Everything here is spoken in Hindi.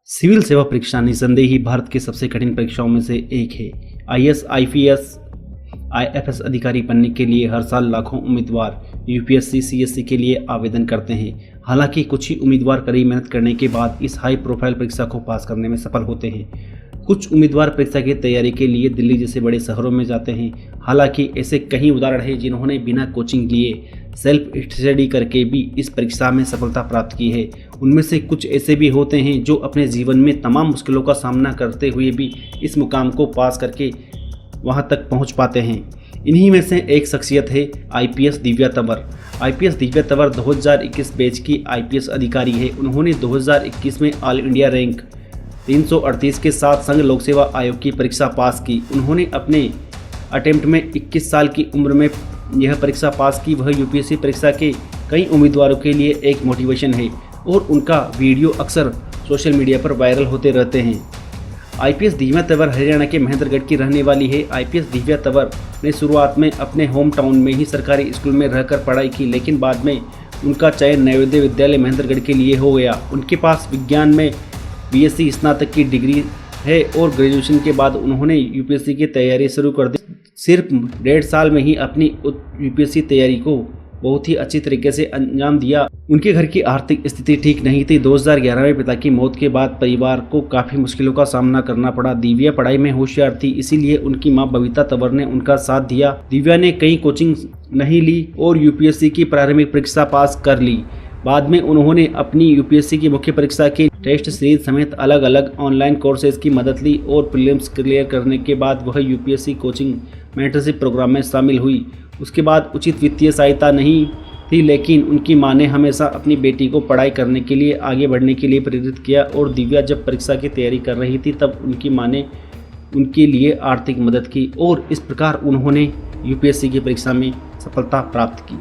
सिविल सेवा परीक्षा निस्संदेह ही भारत की सबसे कठिन परीक्षाओं में से एक है। आईएएस, आईपीएस, आईएफएस अधिकारी बनने के लिए हर साल लाखों उम्मीदवार यूपीएससी, सीएससी के लिए आवेदन करते हैं। हालांकि कुछ ही उम्मीदवार कड़ी मेहनत करने के बाद इस हाई प्रोफाइल परीक्षा को पास करने में सफल होते हैं। कुछ उम्मीदवार परीक्षा की तैयारी के लिए दिल्ली जैसे बड़े शहरों में जाते हैं। हालांकि ऐसे कई उदाहरण हैं जिन्होंने बिना कोचिंग लिए सेल्फ स्टडी करके भी इस परीक्षा में सफलता प्राप्त की है। उनमें से कुछ ऐसे भी होते हैं जो अपने जीवन में तमाम मुश्किलों का सामना करते हुए भी इस मुकाम को पास करके वहां तक पहुंच पाते हैं। इन्हीं में से एक शख्सियत है IPS Divya Tanwar. IPS Divya Tanwar 2021 batch की आईपीएस अधिकारी है। उन्होंने 2021 में ऑल इंडिया रैंक 338 के साथ संघ लोक सेवा आयोग की परीक्षा पास की। उन्होंने अपने अटेम्प्ट में 21 साल की उम्र में यह परीक्षा पास की। वह यूपीएससी परीक्षा के कई उम्मीदवारों के लिए एक मोटिवेशन है और उनका वीडियो अक्सर सोशल मीडिया पर वायरल होते रहते हैं। आईपीएस दिव्या तंवर हरियाणा के महेंद्रगढ़ की रहने वाली है। आईपीएस दिव्या तंवर ने शुरुआत में अपने होम टाउन में ही सरकारी स्कूल में रहकर पढ़ाई की, लेकिन बाद में उनका चयन नवोदय विद्यालय महेंद्रगढ़ के लिए हो गया। उनके पास विज्ञान में बीएससी स्नातक की डिग्री है और ग्रेजुएशन के बाद उन्होंने यूपीएससी की तैयारी शुरू कर दी। सिर्फ 1.5 साल में ही अपनी यूपीएससी तैयारी को बहुत ही अच्छी तरीके से अंजाम दिया। उनके घर की आर्थिक स्थिति ठीक नहीं थी। 2011 में पिता की मौत के बाद परिवार को काफ़ी मुश्किलों का सामना करना पड़ा। दिव्या पढ़ाई में होशियार थी, इसीलिए उनकी मां बबीता तंवर ने उनका साथ दिया। दिव्या ने कई कोचिंग नहीं ली और यूपीएससी की प्रारंभिक परीक्षा पास कर ली। बाद में उन्होंने अपनी यूपीएससी की मुख्य परीक्षा के टेस्ट सीरीज समेत अलग अलग ऑनलाइन कोर्सेज की मदद ली और प्रीलिम्स क्लियर करने के बाद वह यूपीएससी कोचिंग मेंटरशिप प्रोग्राम में शामिल हुई। उसके बाद उचित वित्तीय सहायता नहीं थी, लेकिन उनकी मां ने हमेशा अपनी बेटी को पढ़ाई करने के लिए आगे बढ़ने के लिए प्रेरित किया और दिव्या जब परीक्षा की तैयारी कर रही थी तब उनकी मां ने उनके लिए आर्थिक मदद की और इस प्रकार उन्होंने यूपीएससी की परीक्षा में सफलता प्राप्त की।